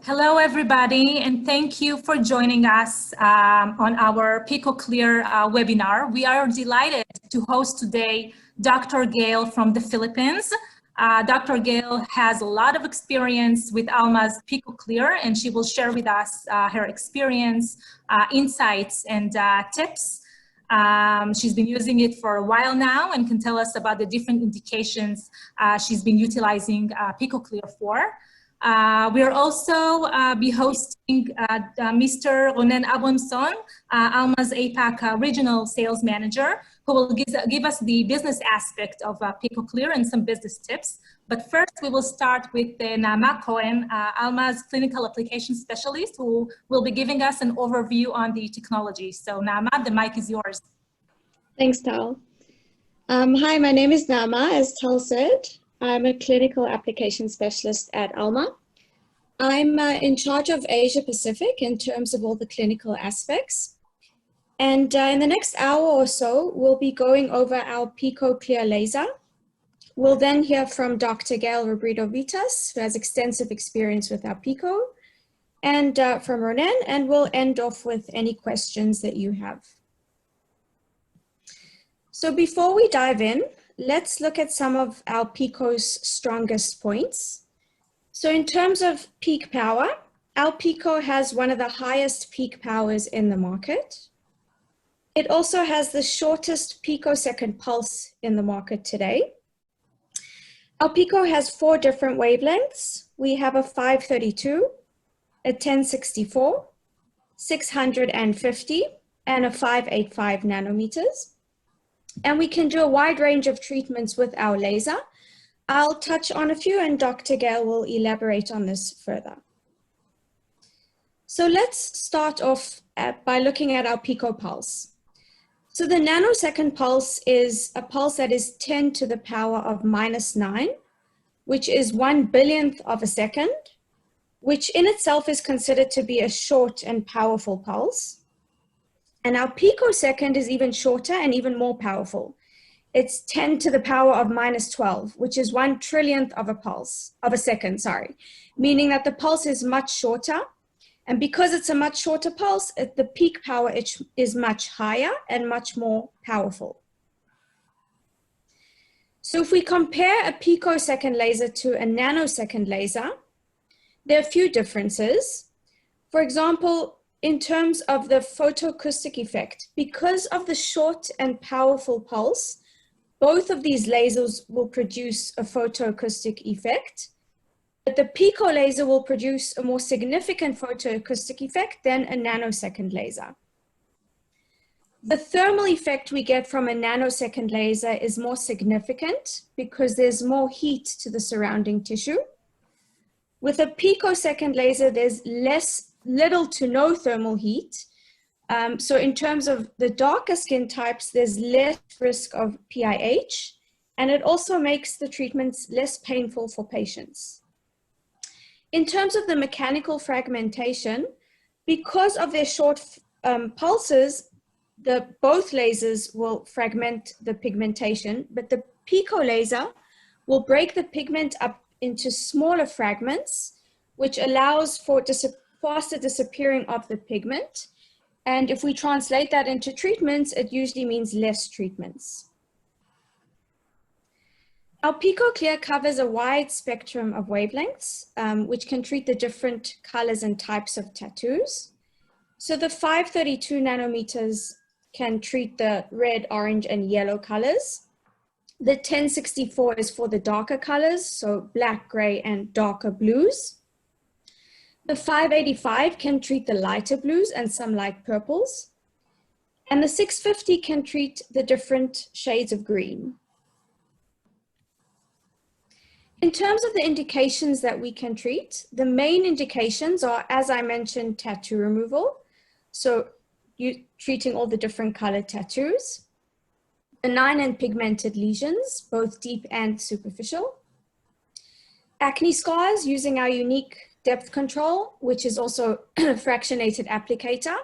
Hello, everybody, and thank you for joining us on our PICO CLEAR webinar. We are delighted to host today Dr. Gail from the Philippines. Dr. Gail has a lot of experience with Alma's PICO CLEAR, and she will share with us her experience, insights, and tips. She's been using it for a while now and can tell us about the different indications she's been utilizing PICO CLEAR for. We'll also be hosting Mr. Ronen Abramson, Alma's APAC Regional Sales Manager, who will give us the business aspect of PICO CLEAR and some business tips. But first, we will start with Naama Cohen, Alma's Clinical Application Specialist, who will be giving us an overview on the technology. So Naama, the mic is yours. Thanks, Tal. Hi, my name is Naama, as Tal said. I'm a clinical application specialist at Alma. I'm in charge of Asia Pacific in terms of all the clinical aspects. And in the next hour or so, we'll be going over our PICO CLEAR laser. We'll then hear from Dr. Gail Robredo-Vitas, who has extensive experience with our PICO, and from Ronen, and we'll end off with any questions that you have. So before we dive in, let's look at some of our PICO's strongest points. So in terms of peak power, our PICO has one of the highest peak powers in the market. It also has the shortest picosecond pulse in the market today. Our PICO has 4 different wavelengths. We have a 532, a 1064, 650, and a 585 nanometers. And we can do a wide range of treatments with our laser. I'll touch on a few and Dr. Gail will elaborate on this further. So let's start off by looking at our PICO pulse. So the nanosecond pulse is a pulse that is 10 to the power of -9, which is 1 billionth of a second, which in itself is considered to be a short and powerful pulse. And our picosecond is even shorter and even more powerful. It's 10 to the power of -12, which is 1 trillionth of a second, meaning that the pulse is much shorter. And because it's a much shorter pulse, the peak power is much higher and much more powerful. So if we compare a picosecond laser to a nanosecond laser, there are a few differences. For example, in terms of the photoacoustic effect, because of the short and powerful pulse, both of these lasers will produce a photoacoustic effect, but the PICO laser will produce a more significant photoacoustic effect than a nanosecond laser. The thermal effect we get from a nanosecond laser is more significant because there's more heat to the surrounding tissue. With a picosecond laser, there's little to no thermal heat. So in terms of the darker skin types, there's less risk of PIH, and it also makes the treatments less painful for patients. In terms of the mechanical fragmentation, because of their short pulses, both lasers will fragment the pigmentation, but the PICO laser will break the pigment up into smaller fragments, which allows for faster disappearing of the pigment. And if we translate that into treatments, it usually means less treatments. Our PICO CLEAR covers a wide spectrum of wavelengths, which can treat the different colors and types of tattoos. So the 532 nanometers can treat the red, orange, and yellow colors. The 1064 is for the darker colors, so black, gray, and darker blues. The 585 can treat the lighter blues and some light purples. And the 650 can treat the different shades of green. In terms of the indications that we can treat, the main indications are, as I mentioned, tattoo removal. So you treating all the different colored tattoos. Benign and pigmented lesions, both deep and superficial. Acne scars using our unique depth control, which is also fractionated applicator,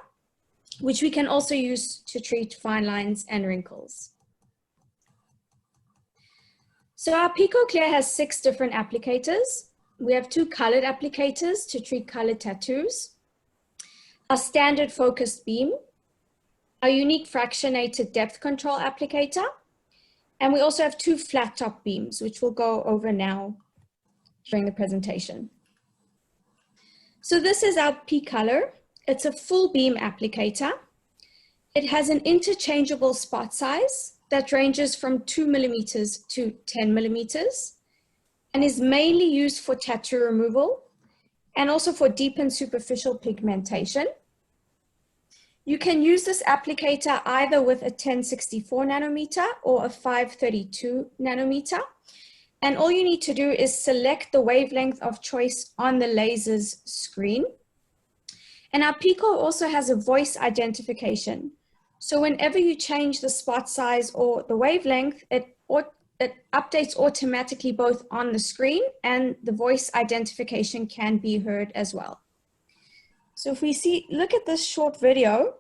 which we can also use to treat fine lines and wrinkles. So our PICO CLEAR has 6 different applicators. We have two colored applicators to treat colored tattoos, a standard focused beam, a unique fractionated depth control applicator, and we also have two flat top beams, which we'll go over now during the presentation. So this is our P-Color. It's a full beam applicator. It has an interchangeable spot size that ranges from 2 millimeters to 10 millimeters and is mainly used for tattoo removal and also for deep and superficial pigmentation. You can use this applicator either with a 1064 nanometer or a 532 nanometer. And all you need to do is select the wavelength of choice on the laser's screen. And our PICO also has a voice identification. So whenever you change the spot size or the wavelength, it updates automatically both on the screen, and the voice identification can be heard as well. So if we look at this short video,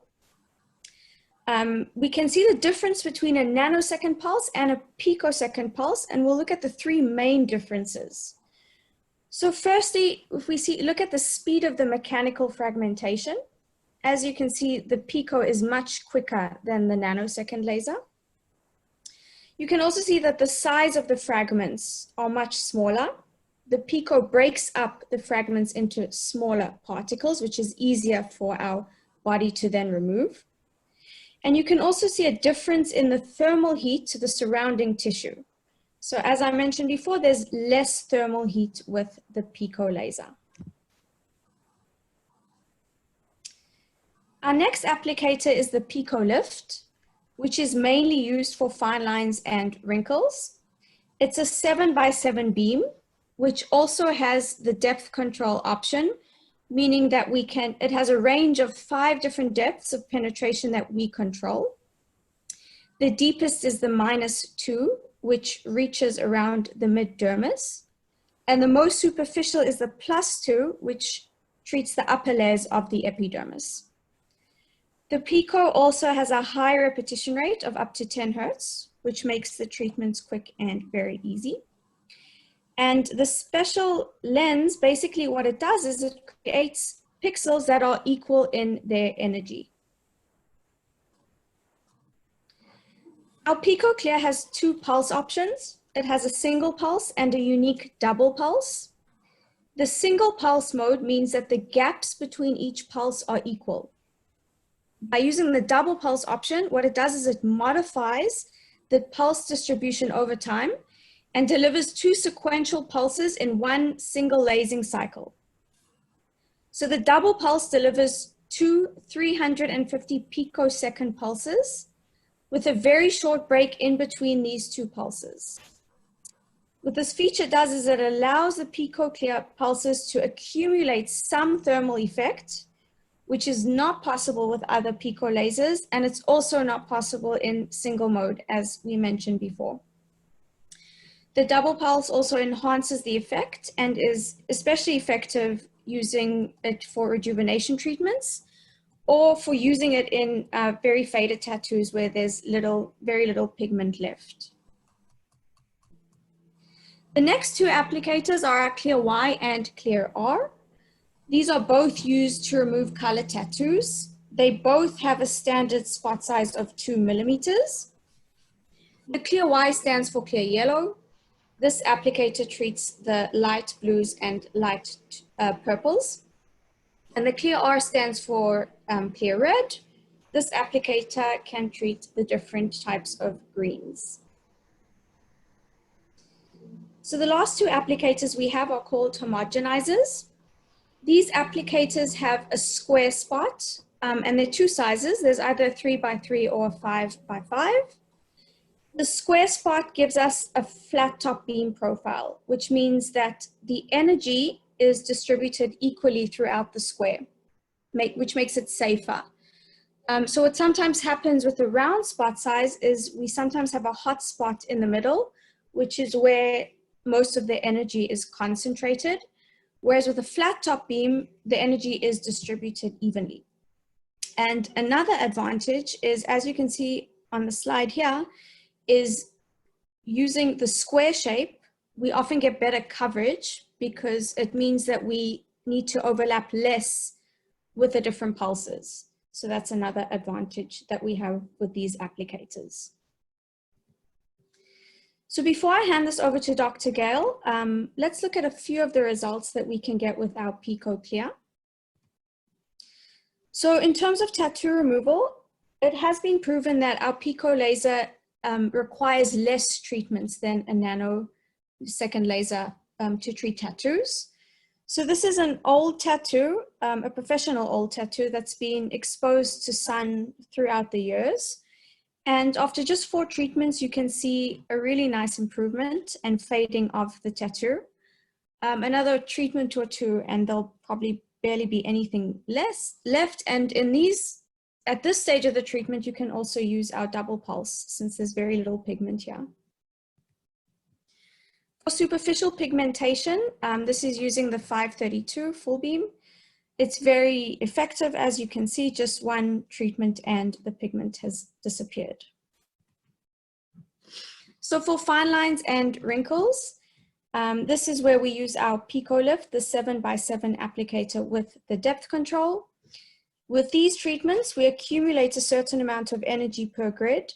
we can see the difference between a nanosecond pulse and a picosecond pulse, and we'll look at the three main differences. So firstly, if we look at the speed of the mechanical fragmentation, as you can see, the PICO is much quicker than the nanosecond laser. You can also see that the size of the fragments are much smaller. The PICO breaks up the fragments into smaller particles, which is easier for our body to then remove. And you can also see a difference in the thermal heat to the surrounding tissue. So as I mentioned before, there's less thermal heat with the PICO laser. Our next applicator is the PICO Lift, which is mainly used for fine lines and wrinkles. It's a 7x7 beam, which also has the depth control option, meaning that it has a range of 5 different depths of penetration that we control. The deepest is the -2, which reaches around the mid-dermis. And the most superficial is the +2, which treats the upper layers of the epidermis. The PICO also has a high repetition rate of up to 10 Hertz, which makes the treatments quick and very easy. And the special lens, basically what it does is it creates pixels that are equal in their energy. Our PICO Clear has 2 pulse options. It has a single pulse and a unique double pulse. The single pulse mode means that the gaps between each pulse are equal. By using the double pulse option, what it does is it modifies the pulse distribution over time and delivers 2 sequential pulses in one single lasing cycle. So the double pulse delivers 2 350 picosecond pulses with a very short break in between these 2 pulses. What this feature does is it allows the PICO Clear pulses to accumulate some thermal effect, which is not possible with other PICO lasers, and it's also not possible in single mode, as we mentioned before. The double pulse also enhances the effect and is especially effective using it for rejuvenation treatments or for using it in very faded tattoos where there's very little pigment left. The next 2 applicators are our Clear Y and Clear R. These are both used to remove color tattoos. They both have a standard spot size of 2 millimeters. The Clear Y stands for clear yellow. This applicator treats the light blues and light purples. And the Clear R stands for clear red. This applicator can treat the different types of greens. So the last 2 applicators we have are called homogenizers. These applicators have a square spot, and there are 2 sizes. There's either a 3x3 or a 5x5. The square spot gives us a flat top beam profile, which means that the energy is distributed equally throughout the square, which makes it safer. So what sometimes happens with the round spot size is we sometimes have a hot spot in the middle, which is where most of the energy is concentrated. Whereas with a flat top beam, the energy is distributed evenly. And another advantage is, as you can see on the slide here, is using the square shape, we often get better coverage because it means that we need to overlap less with the different pulses. So that's another advantage that we have with these applicators. So before I hand this over to Dr. Gale, let's look at a few of the results that we can get with our PICO CLEAR. So in terms of tattoo removal, it has been proven that our PICO laser requires less treatments than a nanosecond laser to treat tattoos. So this is an old tattoo, a professional old tattoo that's been exposed to sun throughout the years. And after just 4 treatments, you can see a really nice improvement and fading of the tattoo. Another treatment or 2, and there'll probably barely be anything left. And at this stage of the treatment, you can also use our double pulse since there's very little pigment here. For superficial pigmentation, this is using the 532 full beam. It's very effective, as you can see, just 1 treatment and the pigment has disappeared. So for fine lines and wrinkles, this is where we use our PICO Lift, the 7x7 applicator with the depth control. With these treatments, we accumulate a certain amount of energy per grid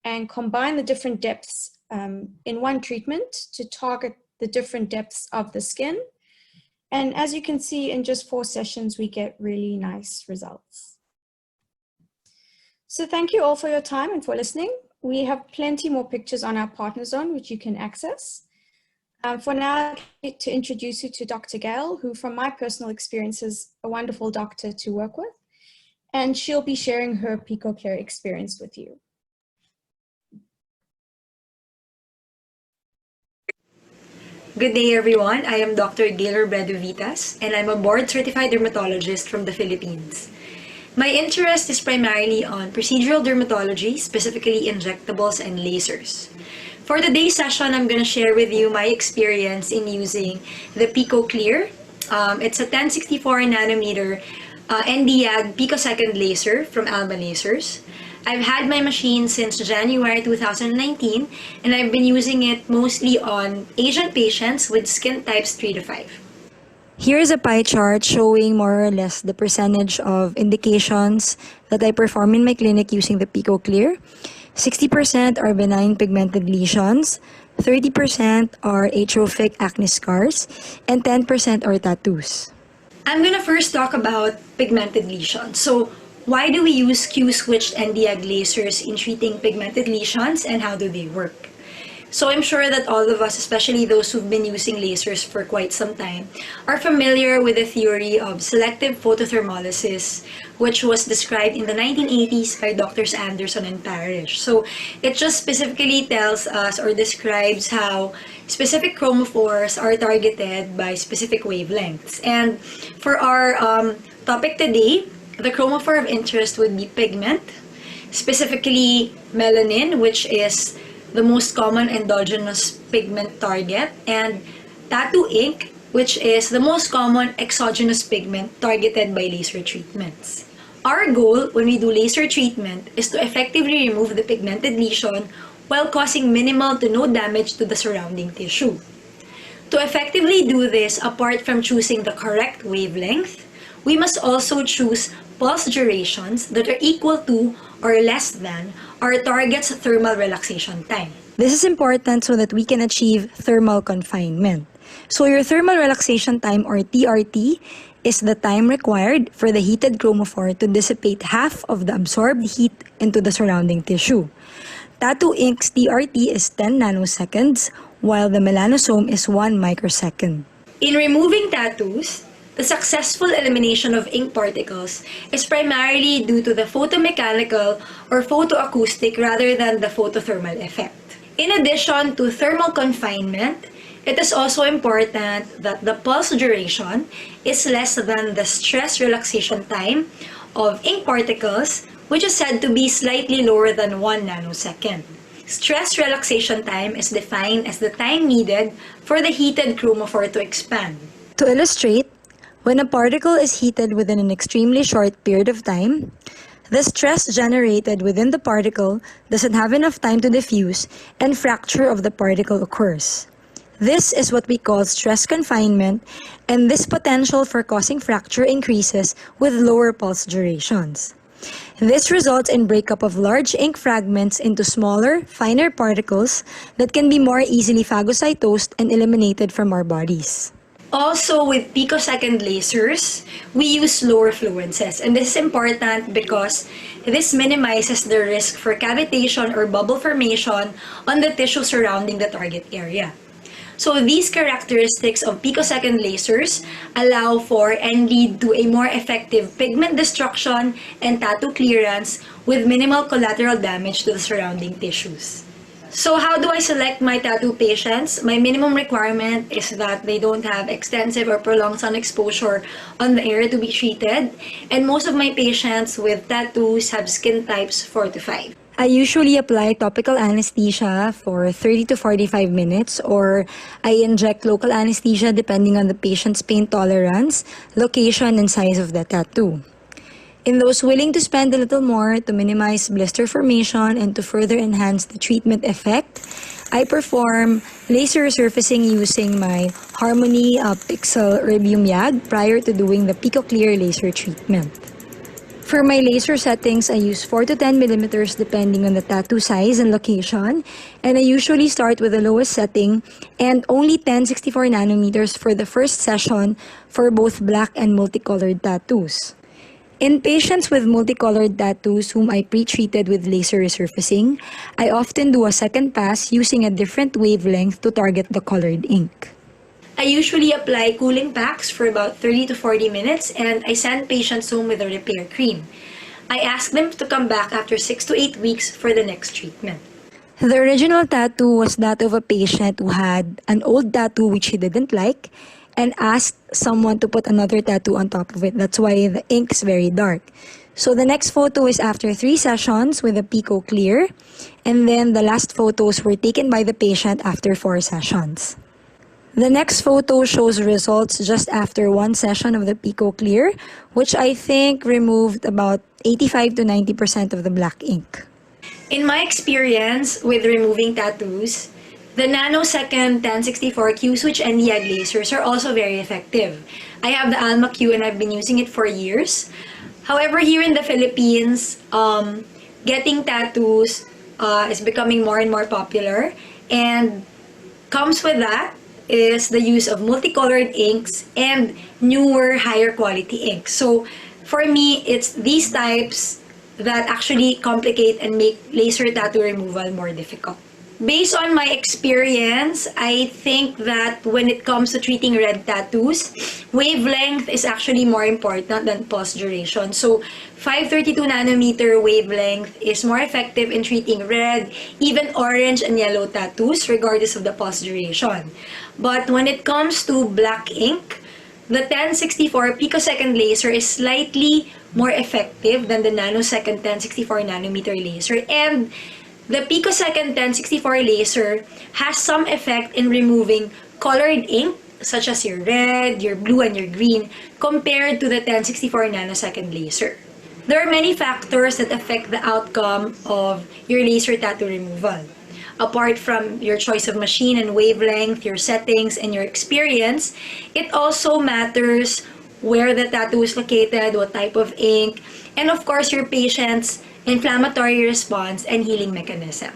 and combine the different depths in 1 treatment to target the different depths of the skin. And as you can see, in just 4 sessions, we get really nice results. So thank you all for your time and for listening. We have plenty more pictures on our partner zone, which you can access. For now, I'd like to introduce you to Dr. Gale, who from my personal experience is a wonderful doctor to work with. And she'll be sharing her PICO CLEAR experience with you. Good day, everyone. I am Dr. Gaylor Bredovitas, and I'm a board-certified dermatologist from the Philippines. My interest is primarily on procedural dermatology, specifically injectables and lasers. For today's session, I'm going to share with you my experience in using the PICO CLEAR. It's a 1064 nanometer Nd:YAG picosecond laser from Alma Lasers. I've had my machine since January 2019, and I've been using it mostly on Asian patients with skin types 3 to 5. Here's a pie chart showing more or less the percentage of indications that I perform in my clinic using the PICO CLEAR. 60% are benign pigmented lesions, 30% are atrophic acne scars, and 10% are tattoos. I'm gonna first talk about pigmented lesions. So, why do we use Q-switched Nd:YAG lasers in treating pigmented lesions, and how do they work? So I'm sure that all of us, especially those who've been using lasers for quite some time, are familiar with the theory of selective photothermolysis, which was described in the 1980s by Drs. Anderson and Parrish. So it just specifically tells us or describes how specific chromophores are targeted by specific wavelengths. And for our topic today, the chromophore of interest would be pigment, specifically melanin, which is the most common endogenous pigment target, and tattoo ink, which is the most common exogenous pigment targeted by laser treatments. Our goal when we do laser treatment is to effectively remove the pigmented lesion while causing minimal to no damage to the surrounding tissue. To effectively do this, apart from choosing the correct wavelength, we must also choose pulse durations that are equal to or less than our target's thermal relaxation time. This is important so that we can achieve thermal confinement. So your thermal relaxation time, or TRT, is the time required for the heated chromophore to dissipate half of the absorbed heat into the surrounding tissue. Tattoo ink's TRT is 10 nanoseconds, while the melanosome is 1 microsecond. In removing tattoos, the successful elimination of ink particles is primarily due to the photomechanical or photoacoustic rather than the photothermal effect. In addition to thermal confinement, it is also important that the pulse duration is less than the stress relaxation time of ink particles, which is said to be slightly lower than 1 nanosecond. Stress relaxation time is defined as the time needed for the heated chromophore to expand. To illustrate, when a particle is heated within an extremely short period of time, the stress generated within the particle doesn't have enough time to diffuse and fracture of the particle occurs. This is what we call stress confinement, and this potential for causing fracture increases with lower pulse durations. This results in breakup of large ink fragments into smaller, finer particles that can be more easily phagocytosed and eliminated from our bodies. Also, with picosecond lasers, we use lower fluences, and this is important because this minimizes the risk for cavitation or bubble formation on the tissue surrounding the target area. So these characteristics of picosecond lasers allow for and lead to a more effective pigment destruction and tattoo clearance with minimal collateral damage to the surrounding tissues. So how do I select my tattoo patients? My minimum requirement is that they don't have extensive or prolonged sun exposure on the area to be treated. And most of my patients with tattoos have skin types 4 to 5. I usually apply topical anesthesia for 30 to 45 minutes, or I inject local anesthesia depending on the patient's pain tolerance, location, and size of the tattoo. In those willing to spend a little more to minimize blister formation and to further enhance the treatment effect, I perform laser surfacing using my Harmony Pixel Erbium YAG prior to doing the PICO CLEAR laser treatment. For my laser settings, I use 4 to 10 millimeters depending on the tattoo size and location, and I usually start with the lowest setting and only 1064 nanometers for the first session for both black and multicolored tattoos. In patients with multicolored tattoos whom I pre-treated with laser resurfacing, I often do a second pass using a different wavelength to target the colored ink. I usually apply cooling packs for about 30 to 40 minutes, and I send patients home with a repair cream. I ask them to come back after 6 to 8 weeks for the next treatment. The original tattoo was that of a patient who had an old tattoo which he didn't like and asked someone to put another tattoo on top of it. That's why the ink is very dark. So the next photo is after 3 sessions with the PICO CLEAR, and then the last photos were taken by the patient after 4 sessions. The next photo shows results just after 1 session of the PICO CLEAR, which I think removed about 85 to 90% of the black ink. In my experience with removing tattoos, the nanosecond 1064 Q-switch and YAG lasers are also very effective. I have the Alma Q and I've been using it for years. However, here in the Philippines, getting tattoos is becoming more and more popular, and comes with that is the use of multicolored inks and newer, higher quality inks. So for me, it's these types that actually complicate and make laser tattoo removal more difficult. Based on my experience, I think that when it comes to treating red tattoos, wavelength is actually more important than pulse duration. So 532 nanometer wavelength is more effective in treating red, even orange and yellow tattoos, regardless of the pulse duration. But when it comes to black ink, the 1064 picosecond laser is slightly more effective than the nanosecond 1064 nanometer laser, and the picosecond 1064 laser has some effect in removing colored ink, such as your red, your blue, and your green, compared to the 1064 nanosecond laser. There are many factors that affect the outcome of your laser tattoo removal. Apart from your choice of machine and wavelength, your settings, and your experience, it also matters where the tattoo is located, what type of ink, and of course your patient's inflammatory response and healing mechanism.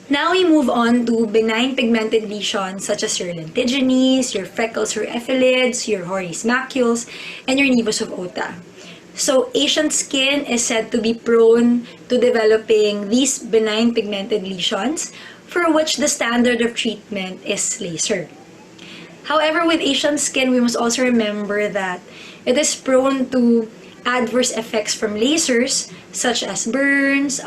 Now we move on to benign pigmented lesions such as your lentigines, your freckles or ephelids, your Hori's macules, and your nevus of Ota. So Asian skin is said to be prone to developing these benign pigmented lesions, for which the standard of treatment is laser. However, with Asian skin, we must also remember that it is prone to adverse effects from lasers such as burns,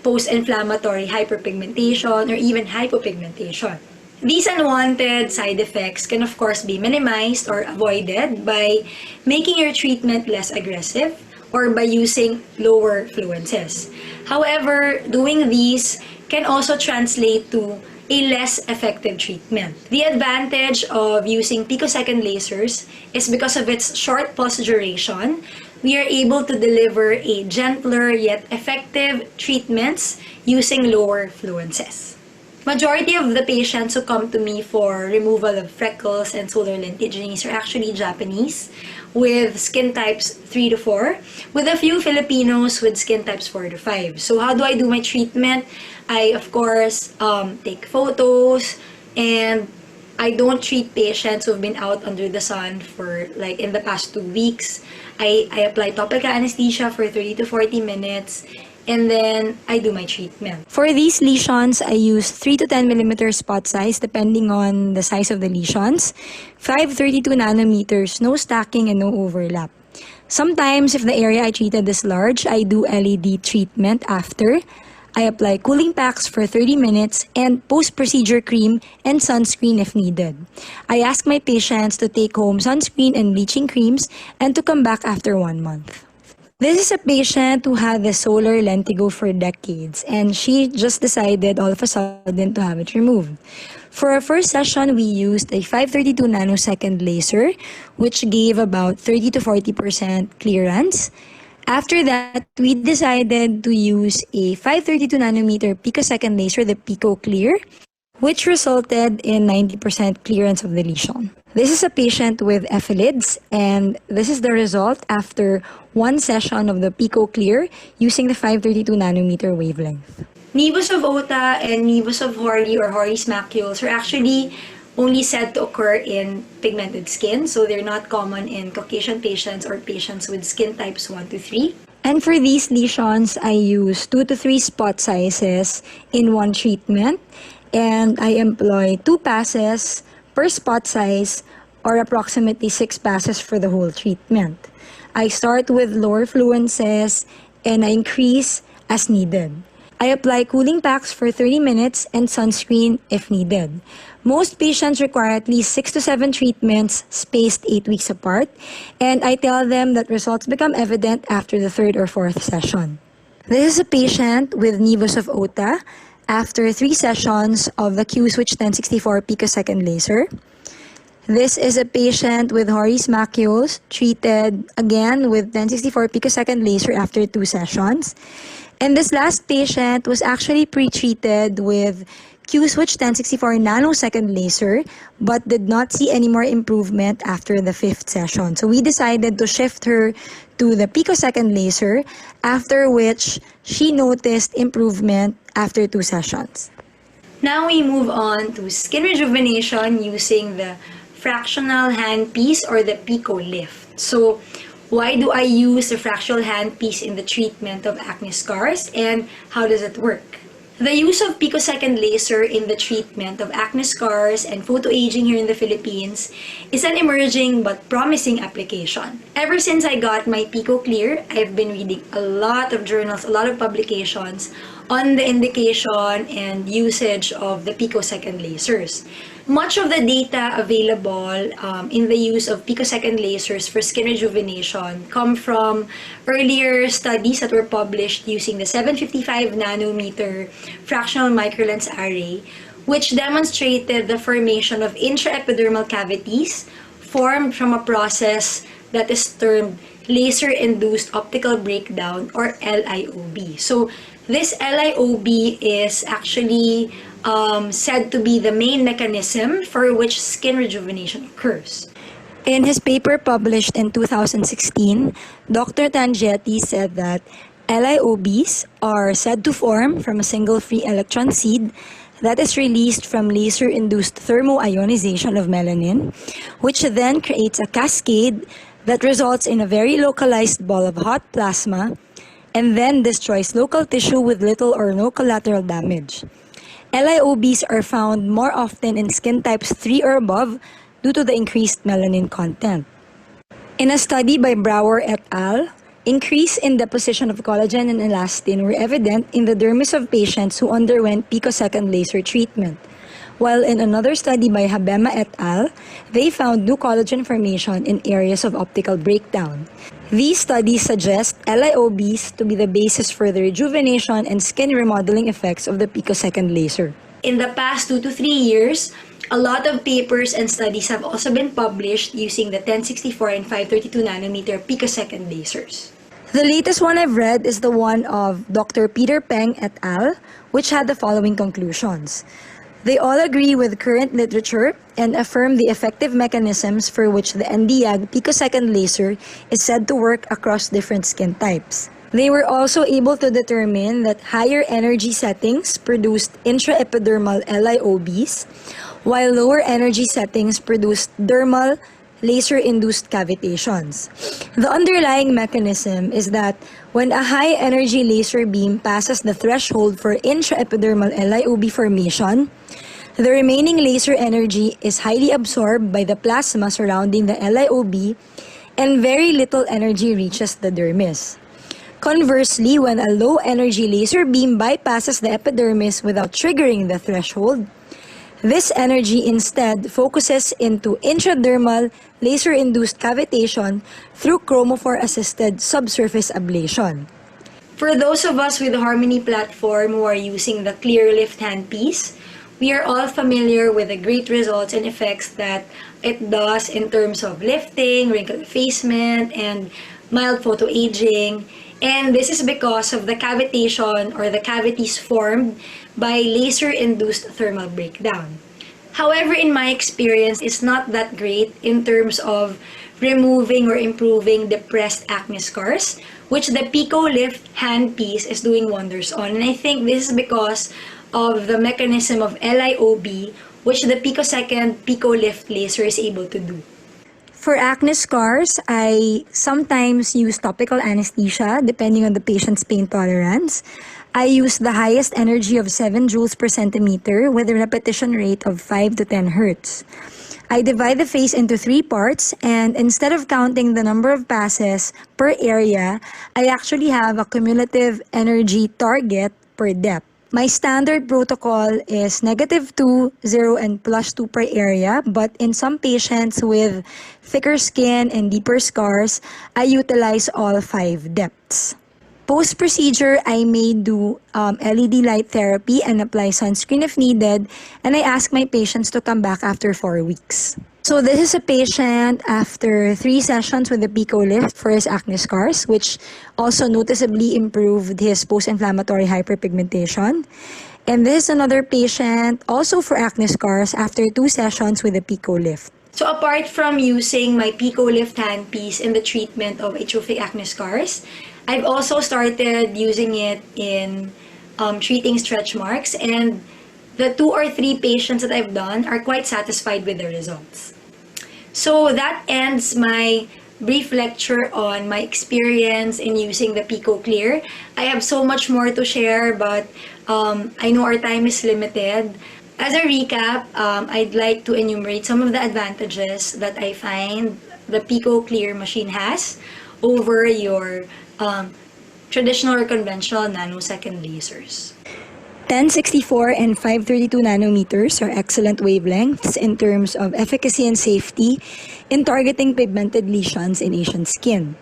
post-inflammatory hyperpigmentation, or even hypopigmentation. These unwanted side effects can of course be minimized or avoided by making your treatment less aggressive or by using lower fluences. However, doing these can also translate to a less effective treatment. The advantage of using picosecond lasers is because of its short pulse duration, we are able to deliver a gentler yet effective treatments using lower fluences. Majority of the patients who come to me for removal of freckles and solar lentiginous are actually Japanese with skin types 3 to 4, with a few Filipinos with skin types 4 to 5. So how do I do my treatment? I, of course, take photos, and I don't treat patients who've been out under the sun for like in the past 2 weeks. I apply topical anesthesia for 30 to 40 minutes, and then I do my treatment. For these lesions, I use 3 to 10 millimeter spot size depending on the size of the lesions, 532 nanometers, no stacking and no overlap. Sometimes, if the area I treated is large, I do LED treatment after. I apply cooling packs for 30 minutes and post-procedure cream and sunscreen if needed. I ask my patients to take home sunscreen and bleaching creams and to come back after 1 month. This is a patient who had the solar lentigo for decades, and she just decided all of a sudden to have it removed. For our first session, we used a 532 nanosecond laser, which gave about 30 to 40% clearance. After that, we decided to use a 532 nanometer picosecond laser, the PICO CLEAR, which resulted in 90% clearance of the lesion. This is a patient with ephelids, and this is the result after 1 session of the PICO CLEAR using the 532 nanometer wavelength. Nevus of Ota and nevus of Hori or Hori's macules are actually only said to occur in pigmented skin, so they're not common in Caucasian patients or patients with skin types 1 to 3. And for these lesions, I use 2 to 3 spot sizes in one treatment, and I employ 2 passes per spot size or approximately 6 passes for the whole treatment. I start with lower fluences and I increase as needed. I apply cooling packs for 30 minutes and sunscreen if needed. Most patients require at least 6 to 7 treatments spaced 8 weeks apart, and I tell them that results become evident after the 3rd or 4th session. This is a patient with nevus of Ota after 3 sessions of the Q-switch 1064 picosecond laser. This is a patient with Hori's macules treated again with 1064 picosecond laser after 2 sessions. And this last patient was actually pre-treated with Q-switch 1064 nanosecond laser but did not see any more improvement after the 5th session. So we decided to shift her to the picosecond laser, after which she noticed improvement after 2 sessions. Now we move on to skin rejuvenation using the fractional handpiece or the PICO lift. So why do I use the fractional handpiece in the treatment of acne scars, and how does it work? The use of picosecond laser in the treatment of acne scars and photoaging here in the Philippines is an emerging but promising application. Ever since I got my PICO CLEAR, I've been reading a lot of journals, a lot of publications on the indication and usage of the picosecond lasers. Much of the data available in the use of picosecond lasers for skin rejuvenation come from earlier studies that were published using the 755 nanometer fractional microlens array, which demonstrated the formation of intraepidermal cavities formed from a process that is termed laser-induced optical breakdown, or LIOB. So this LIOB is actually said to be the main mechanism for which skin rejuvenation occurs. In his paper published in 2016, Dr. Tangietti said that LIOBs are said to form from a single free electron seed that is released from laser-induced thermoionization of melanin, which then creates a cascade that results in a very localized ball of hot plasma and then destroys local tissue with little or no collateral damage. LIOBs are found more often in skin types 3 or above due to the increased melanin content. In a study by Brower et al., increase in deposition of collagen and elastin were evident in the dermis of patients who underwent picosecond laser treatment. While in another study by Habema et al., they found new collagen formation in areas of optical breakdown. These studies suggest LIOBs to be the basis for the rejuvenation and skin remodeling effects of the picosecond laser. In the past 2 to 3 years, a lot of papers and studies have also been published using the 1064 and 532 nanometer picosecond lasers. The latest one I've read is the one of Dr. Peter Peng et al., which had the following conclusions. They all agree with current literature and affirm the effective mechanisms for which the Nd:YAG picosecond laser is said to work across different skin types. They were also able to determine that higher energy settings produced intraepidermal LIOBs, while lower energy settings produced dermal laser-induced cavitations. The underlying mechanism is that when a high-energy laser beam passes the threshold for intraepidermal LIOB formation, the remaining laser energy is highly absorbed by the plasma surrounding the LIOB and very little energy reaches the dermis. Conversely, when a low-energy laser beam bypasses the epidermis without triggering the threshold, this energy instead focuses into intradermal laser-induced cavitation through chromophore-assisted subsurface ablation. For those of us with the Harmony platform who are using the Clear Lift handpiece, we are all familiar with the great results and effects that it does in terms of lifting, wrinkle effacement, and mild photoaging. And this is because of the cavitation or the cavities formed by laser-induced thermal breakdown. However, in my experience, it's not that great in terms of removing or improving depressed acne scars, which the PICO Lift handpiece is doing wonders on. And I think this is because of the mechanism of LIOB, which the picosecond PICO Lift laser is able to do. For acne scars, I sometimes use topical anesthesia depending on the patient's pain tolerance. I use the highest energy of 7 joules per centimeter with a repetition rate of 5 to 10 hertz. I divide the face into 3 parts, and instead of counting the number of passes per area, I actually have a cumulative energy target per depth. My standard protocol is -2, 0, and +2 per area, but in some patients with thicker skin and deeper scars, I utilize all 5 depths. Post-procedure, I may do LED light therapy and apply sunscreen if needed, and I ask my patients to come back after 4 weeks. So this is a patient after 3 sessions with the PICO Lift for his acne scars, which also noticeably improved his post-inflammatory hyperpigmentation. And this is another patient also for acne scars after 2 sessions with the PICO Lift. So apart from using my PICO Lift handpiece in the treatment of atrophic acne scars, I've also started using it in treating stretch marks, and the 2 or 3 patients that I've done are quite satisfied with the results. So that ends my brief lecture on my experience in using the PICO Clear. I have so much more to share, but I know our time is limited. As a recap, I'd like to enumerate some of the advantages that I find the PICO Clear machine has over your traditional or conventional nanosecond lasers. 1064 and 532 nanometers are excellent wavelengths in terms of efficacy and safety in targeting pigmented lesions in Asian skin.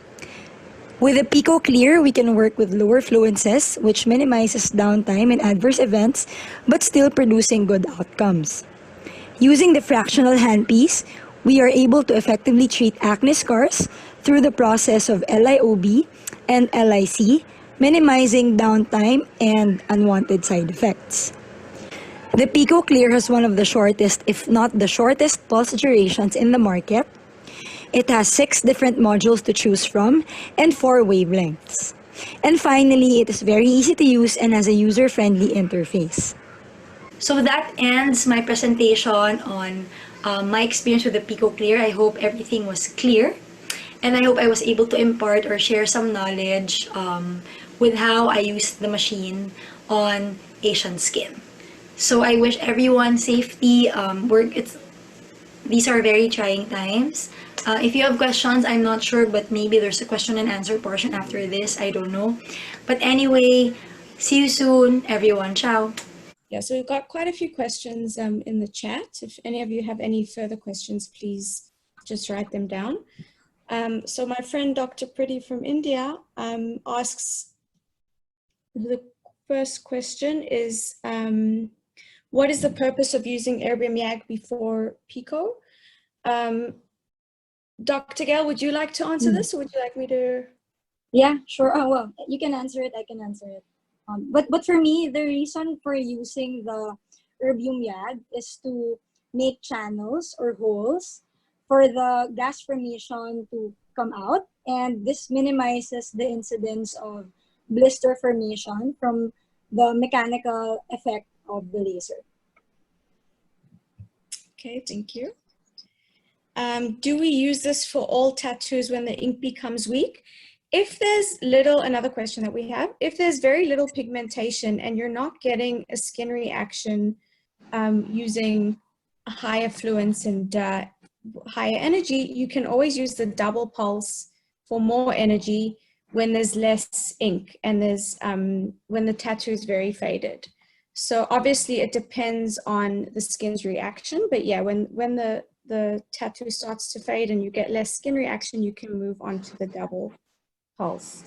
With the PICO Clear, we can work with lower fluences, which minimizes downtime and adverse events, but still producing good outcomes. Using the fractional handpiece, we are able to effectively treat acne scars through the process of LIOB and LIC, minimizing downtime and unwanted side effects. The PICO Clear has one of the shortest, if not the shortest, pulse durations in the market. It has 6 different modules to choose from and 4 wavelengths. And finally, it is very easy to use and has a user-friendly interface. So that ends my presentation on my experience with the PICO Clear. I hope everything was clear, and I hope I was able to impart or share some knowledge with how I use the machine on Asian skin. So I wish everyone safety. These are very trying times. If you have questions, I'm not sure, but maybe there's a question and answer portion after this. I don't know. But anyway, see you soon, everyone. Ciao. Yeah, so we've got quite a few questions in the chat. If any of you have any further questions, please just write them down. So my friend Dr. Pretty from India asks, the first question is, what is the purpose of using erbium YAG before PICO? Dr. Gail, would you like to answer this, or would you like me to? Yeah, sure. Oh, well, you can answer it, I can answer it. But for me, the reason for using the erbium YAG is to make channels or holes for the gas formation to come out, and this minimizes the incidence of blister formation from the mechanical effect of the laser. Okay, thank you. Do we use this for all tattoos when the ink becomes weak? If there's another question that we have, if there's very little pigmentation and you're not getting a skin reaction using high affluence and higher energy, you can always use the double pulse for more energy when there's less ink and there's when the tattoo is very faded. So obviously it depends on the skin's reaction, but yeah, when the tattoo starts to fade and you get less skin reaction, you can move on to the double pulse.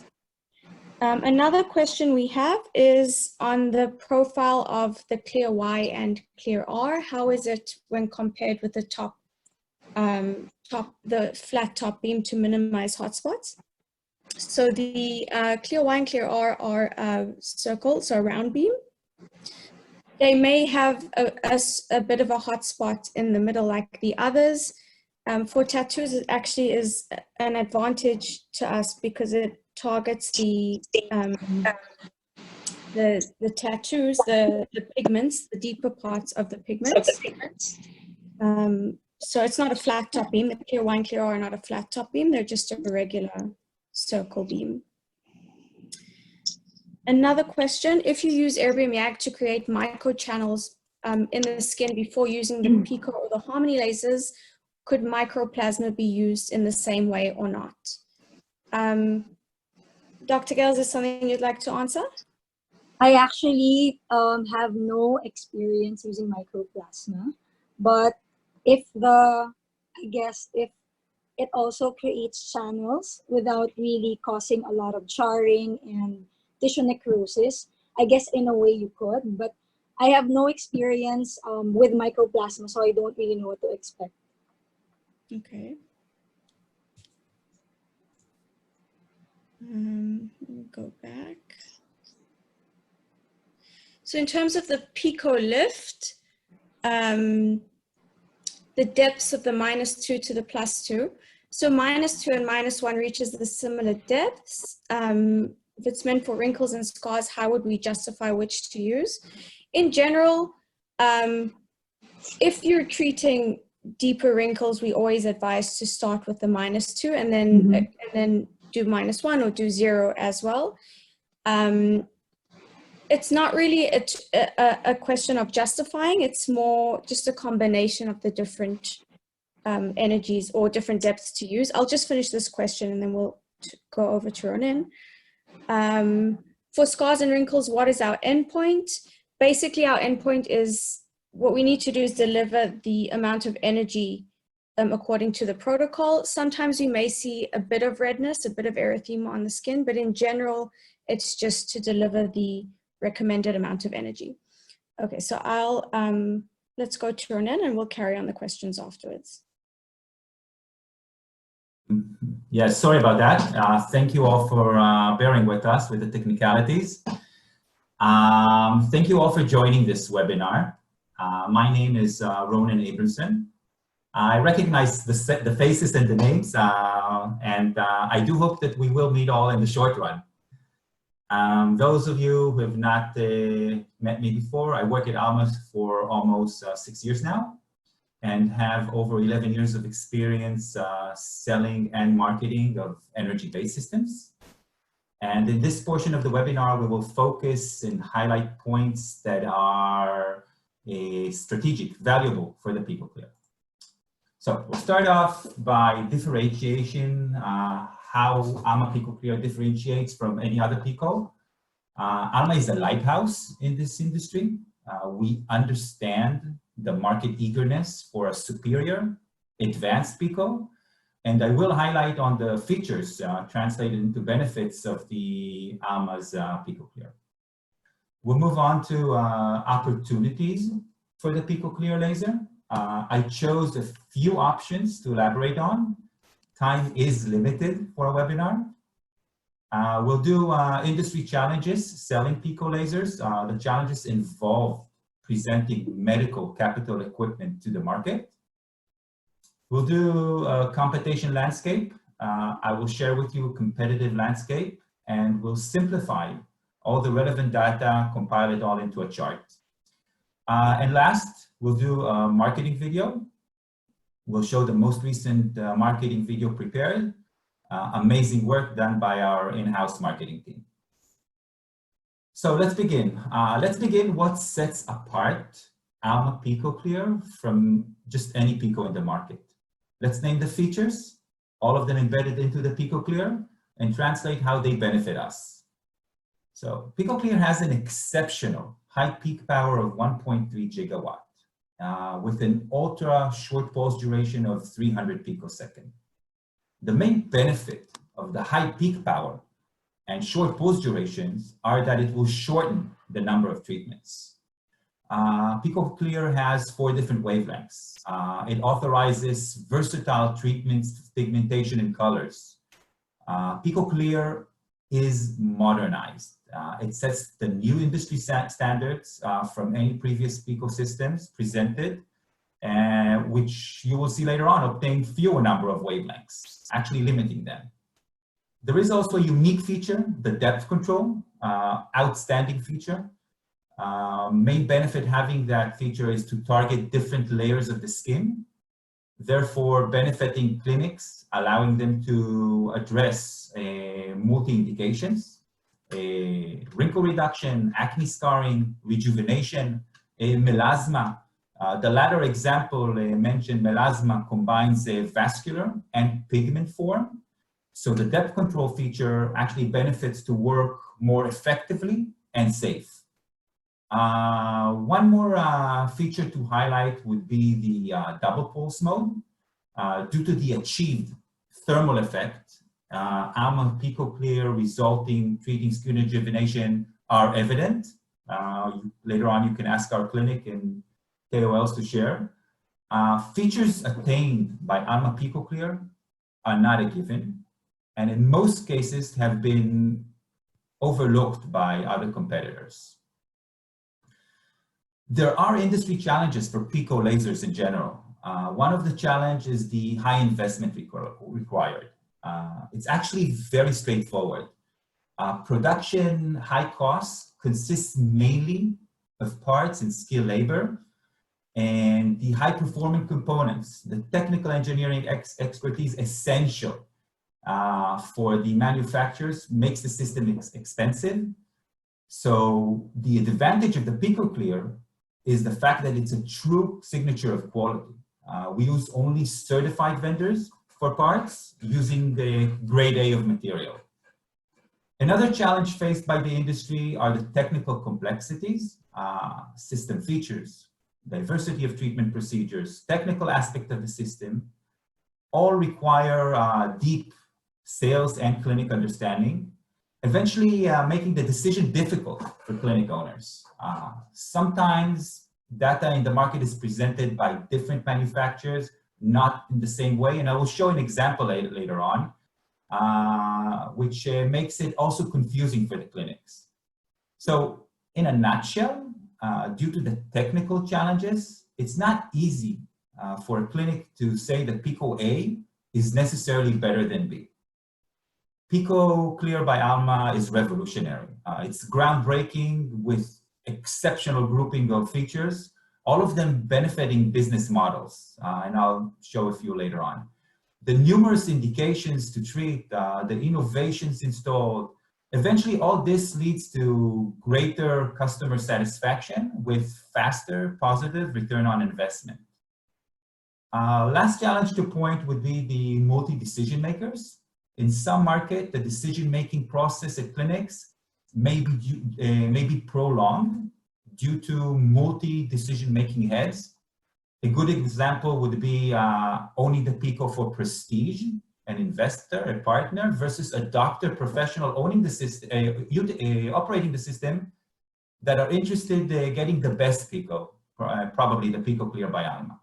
Another question we have is on the profile of the Clear Y and Clear R. How is it when compared with the the flat top beam to minimize hotspots? So the Clear Y and Clear R are circles, so a round beam. They may have a bit of a hotspot in the middle like the others. For tattoos, it actually is an advantage to us because it targets the tattoos, the pigments, the deeper parts of the pigments. So it's not a flat top beam. The Clear Y and Clear R are not a flat top beam. They're just a regular circle beam. Another question, if you use erbium YAG to create microchannels in the skin before using the PICO or the Harmony lasers, could microplasma be used in the same way or not? Dr. Gale, is this something you'd like to answer? I actually have no experience using microplasma, but if it also creates channels without really causing a lot of charring and tissue necrosis, I guess in a way you could, but I have no experience with microplasma, so I don't really know what to expect. Okay. Let me go back. So in terms of the PICO lift, the depths of the -2 to the +2. So -2 and -1 reaches the similar depths. If it's meant for wrinkles and scars, how would we justify which to use? In general, if you're treating deeper wrinkles, we always advise to start with the -2 and then do -1 or do 0 as well. It's not really a question of justifying, it's more just a combination of the different energies or different depths to use. I'll just finish this question and then we'll go over to Ronin. For scars and wrinkles, what is our endpoint? Basically, our endpoint is what we need to do is deliver the amount of energy according to the protocol. Sometimes we may see a bit of redness, a bit of erythema on the skin, but in general, it's just to deliver the recommended amount of energy. Okay, so let's go to Ronin and we'll carry on the questions afterwards. Yes, sorry about that. Thank you all for bearing with us with the technicalities. Thank you all for joining this webinar. My name is Ronan Abramson. I recognize the faces and the names, and I do hope that we will meet all in the short run. Those of you who have not met me before, I work at Alma for almost 6 years now and have over 11 years of experience selling and marketing of energy-based systems. And in this portion of the webinar, we will focus and highlight points that are strategic, valuable for the PICO CLEAR. So we'll start off by differentiation, how Alma PICO CLEAR differentiates from any other PICO. Alma is a lighthouse in this industry. We understand the market eagerness for a superior, advanced PICO, and I will highlight on the features translated into benefits of the Alma's PICO CLEAR. We'll move on to opportunities for the PICO CLEAR laser. I chose a few options to elaborate on. Time is limited for a webinar. We'll do industry challenges selling PICO lasers. The challenges involve presenting medical capital equipment to the market. We'll do a competition landscape. I will share with you a competitive landscape, and we'll simplify all the relevant data, compile it all into a chart. And last, we'll do a marketing video. We'll show the most recent marketing video prepared. Amazing work done by our in-house marketing team. So let's begin. What sets apart Alma PICO CLEAR from just any PICO in the market. Let's name the features, all of them embedded into the PICO CLEAR, and translate how they benefit us. So PICO CLEAR has an exceptional high peak power of 1.3 gigawatt with an ultra short pulse duration of 300 picosecond. The main benefit of the high peak power and short pulse durations are that it will shorten the number of treatments. PICO CLEAR has 4 different wavelengths. It authorizes versatile treatments, pigmentation, and colors. PICO CLEAR is modernized. It sets the new industry standards from any previous PICO systems presented, which you will see later on obtain fewer number of wavelengths, actually limiting them. There is also a unique feature, the depth control, outstanding feature. Main benefit having that feature is to target different layers of the skin, therefore benefiting clinics, allowing them to address multi-indications, wrinkle reduction, acne scarring, rejuvenation, melasma. The latter example mentioned, melasma combines a vascular and pigment form. So the depth control feature actually benefits to work more effectively and safe. One more feature to highlight would be the double pulse mode. Due to the achieved thermal effect, Alma PICO CLEAR resulting treating skin rejuvenation are evident. Later on, you can ask our clinic and KOLs to share. Features attained by Alma PICO CLEAR are not a given, and in most cases have been overlooked by other competitors. There are industry challenges for PICO lasers in general. One of the challenges is the high investment required. It's actually very straightforward. Production high costs consists mainly of parts and skilled labor, and the high performing components, the technical engineering expertise essential for the manufacturers makes the system expensive. So the advantage of the PICO CLEAR is the fact that it's a true signature of quality. We use only certified vendors for parts using the grade A of material. Another challenge faced by the industry are the technical complexities, system features, diversity of treatment procedures, technical aspect of the system, all require deep sales and clinic understanding, eventually making the decision difficult for clinic owners. Sometimes data in the market is presented by different manufacturers, not in the same way, and I will show an example later on, which makes it also confusing for the clinics. So in a nutshell, due to the technical challenges, it's not easy for a clinic to say that PICO A is necessarily better than B. PICO CLEAR by Alma is revolutionary. It's groundbreaking with exceptional grouping of features, all of them benefiting business models, and I'll show a few later on. The numerous indications to treat, the innovations installed, eventually all this leads to greater customer satisfaction with faster positive return on investment. Last challenge to point would be the multi-decision makers. In some market, the decision-making process at clinics may be prolonged due to multi-decision-making heads. A good example would be owning the PICO for prestige, an investor, a partner, versus a doctor professional owning the system, operating the system, that are interested in getting the best PICO, probably the PICO CLEAR by Alma.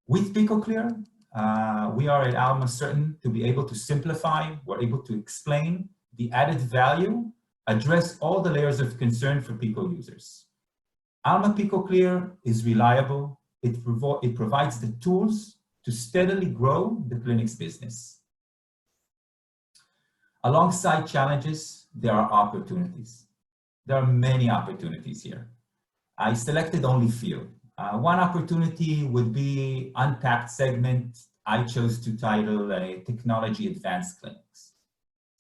With PICO CLEAR, we are at Alma certain to be able to simplify, we're able to explain the added value, address all the layers of concern for PICO users. Alma PICO CLEAR is reliable. It provides the tools to steadily grow the clinic's business. Alongside challenges, there are opportunities. There are many opportunities here. I selected only few. One opportunity would be untapped segment. I chose to title Technology Advanced Clinics.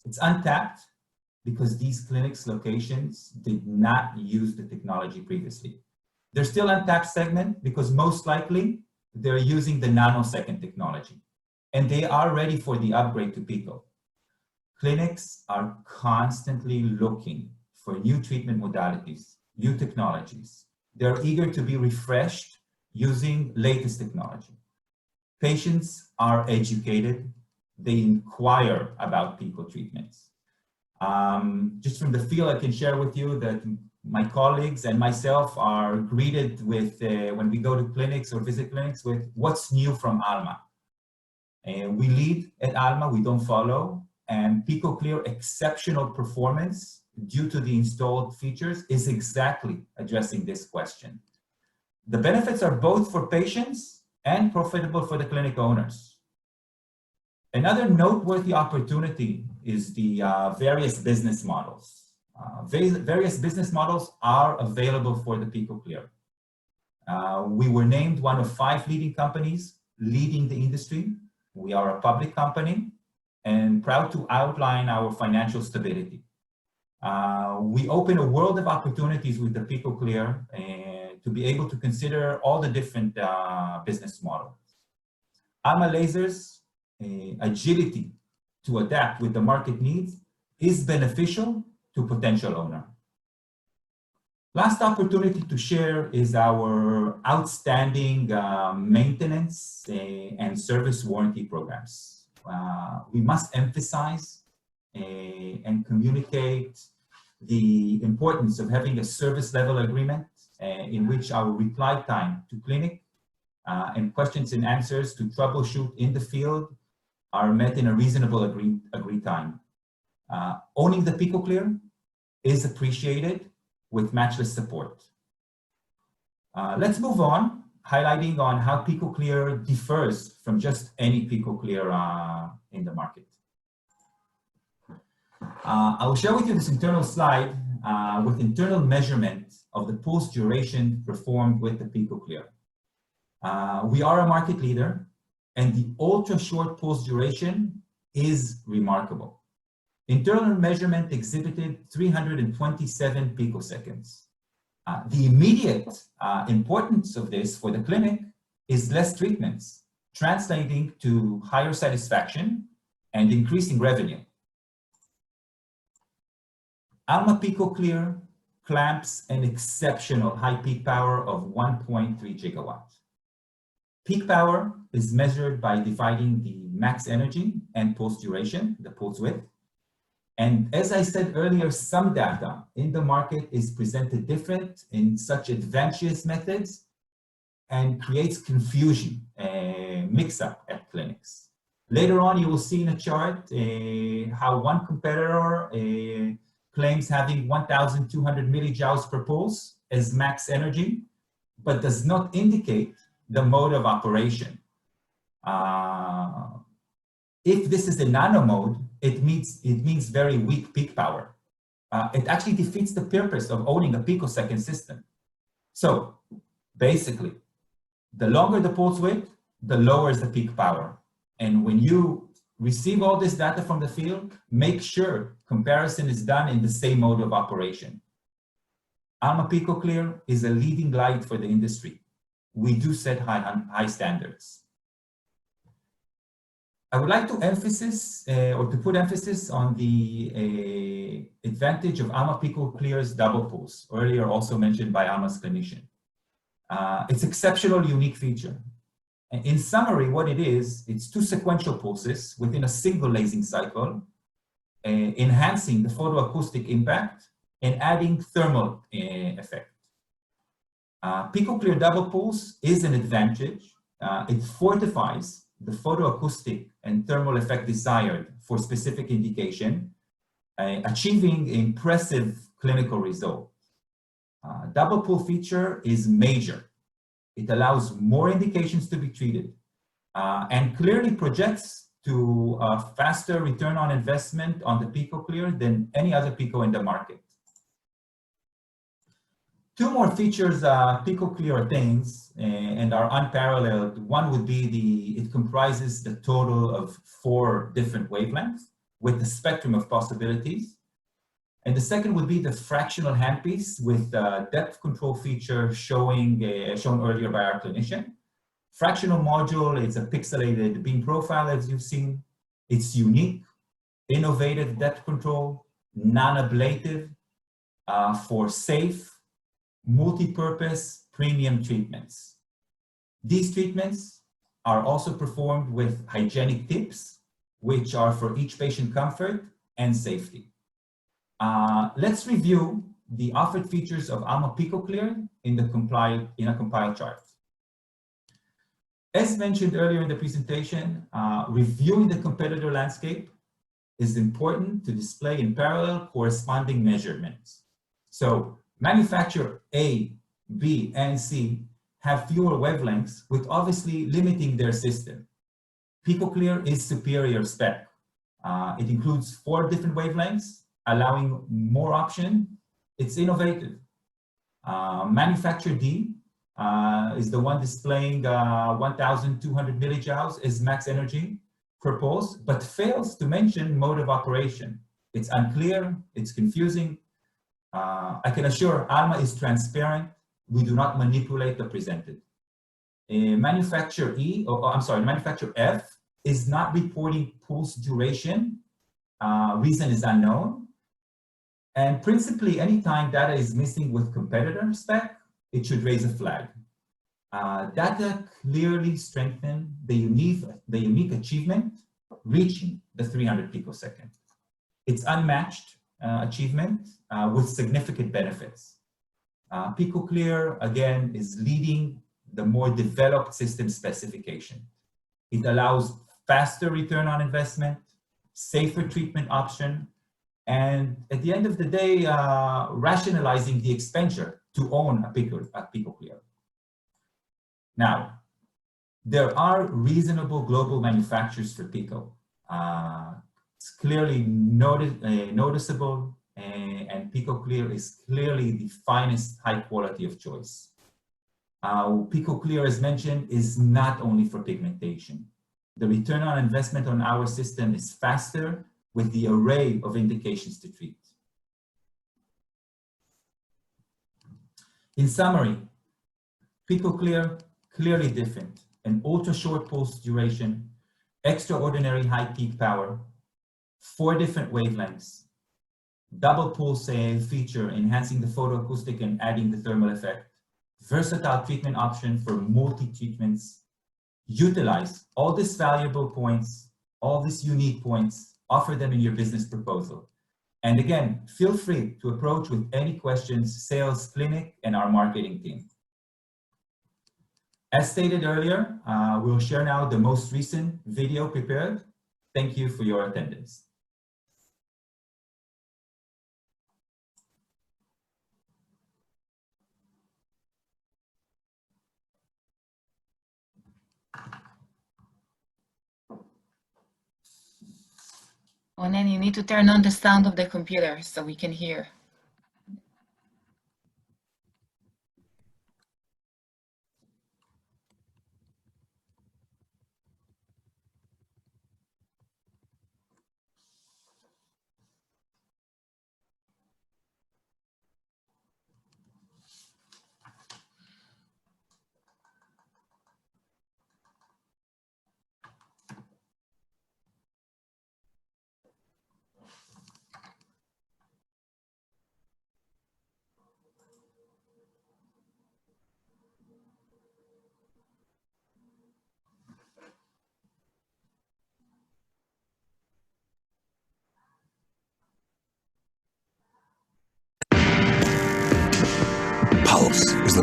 It's untapped because these clinics locations did not use the technology previously. They're still untapped segment because most likely they're using the nanosecond technology and they are ready for the upgrade to PICO. Clinics are constantly looking for new treatment modalities, new technologies. They're eager to be refreshed using latest technology. Patients are educated. They inquire about PICO treatments. Just from the field, I can share with you that my colleagues and myself are greeted with, when we go to clinics or visit clinics, with what's new from Alma. We lead at Alma, we don't follow, and PICO CLEAR exceptional performance due to the installed features is exactly addressing this question. The benefits are both for patients and profitable for the clinic owners. Another noteworthy opportunity is the various business models. Various business models are available for the PICO CLEAR. We were named one of 5 leading companies leading the industry. We are a public company and proud to outline our financial stability. We open a world of opportunities with the PICO CLEAR to be able to consider all the different business models. Alma Laser's agility to adapt with the market needs is beneficial to potential owner. Last opportunity to share is our outstanding maintenance and service warranty programs. We must emphasize and communicate the importance of having a service level agreement in which our reply time to clinic and questions and answers to troubleshoot in the field are met in a reasonable agreed time. Owning the PICO CLEAR is appreciated with matchless support. Let's move on, highlighting on how PICO CLEAR differs from just any PICO CLEAR in the market. I will share with you this internal slide with internal measurement of the pulse duration performed with the PICO CLEAR. We are a market leader, and the ultra short pulse duration is remarkable. Internal measurement exhibited 327 picoseconds. The immediate importance of this for the clinic is less treatments, translating to higher satisfaction and increasing revenue. Alma PICO CLEAR clamps an exceptional high peak power of 1.3 gigawatts. Peak power is measured by dividing the max energy and pulse duration, the pulse width. And as I said earlier, some data in the market is presented different in such advanced methods and creates confusion, mix-up at clinics. Later on, you will see in a chart how one competitor claims having 1,200 millijoules per pulse as max energy, but does not indicate the mode of operation. If this is a nano mode, it means very weak peak power. It actually defeats the purpose of owning a picosecond system. So basically, the longer the pulse width, the lower is the peak power. And when you receive all this data from the field, make sure comparison is done in the same mode of operation. Alma PICO CLEAR is a leading light for the industry. We do set high standards. I would like to emphasize or to put emphasis on the advantage of Alma PICO CLEAR's double pulse, earlier also mentioned by Alma's clinician. It's exceptional, unique feature. In summary, what it is, it's 2 sequential pulses within a single lasing cycle, enhancing the photoacoustic impact and adding thermal effect. PICO CLEAR double pulse is an advantage. It fortifies the photoacoustic and thermal effect desired for specific indication, achieving impressive clinical result. Double pull feature is major. It allows more indications to be treated and clearly projects to a faster return on investment on the PICO CLEAR than any other PICO in the market. Two more features PICO CLEAR attains and are unparalleled. One would be it comprises the total of 4 different wavelengths with the spectrum of possibilities. And the second would be the fractional handpiece with the depth control feature shown earlier by our clinician. Fractional module is a pixelated beam profile, as you've seen. It's unique, innovative depth control, non-ablative for safe, multi-purpose premium treatments. These treatments are also performed with hygienic tips, which are for each patient comfort and safety. Let's review the offered features of Alma PICO CLEAR in a compiled chart. As mentioned earlier in the presentation, reviewing the competitor landscape is important to display in parallel corresponding measurements. So manufacturer A, B, and C have fewer wavelengths, with obviously limiting their system. PICO CLEAR is superior spec. It includes 4 different wavelengths, allowing more option. It's innovative. Manufacturer D is the one displaying 1,200 millijoules as max energy per pulse, but fails to mention mode of operation. It's unclear, it's confusing. I can assure Alma is transparent. We do not manipulate the presented. Manufacturer manufacturer F is not reporting pulse duration. Reason is unknown. And principally, anytime data is missing with competitor spec, it should raise a flag. Data clearly strengthen the unique achievement, reaching the 300 picosecond. It's unmatched achievement with significant benefits. PICO CLEAR, again, is leading the more developed system specification. It allows faster return on investment, safer treatment option, and at the end of the day, rationalizing the expenditure to own a PICO CLEAR. Now, there are reasonable global manufacturers for PICO. It's clearly noticeable, and PICO CLEAR is clearly the finest high quality of choice. PICO CLEAR, as mentioned, is not only for pigmentation. The return on investment on our system is faster with the array of indications to treat. In summary, PICO CLEAR, clearly different. An ultra short pulse duration, extraordinary high peak power, 4 different wavelengths, double pulse feature enhancing the photoacoustic and adding the thermal effect, versatile treatment option for multi-treatments. Utilize all these valuable points, all these unique points, offer them in your business proposal. And again, feel free to approach with any questions, sales, clinic, and our marketing team. As stated earlier, we'll share now the most recent video prepared. Thank you for your attendance. And then you need to turn on the sound of the computer so we can hear.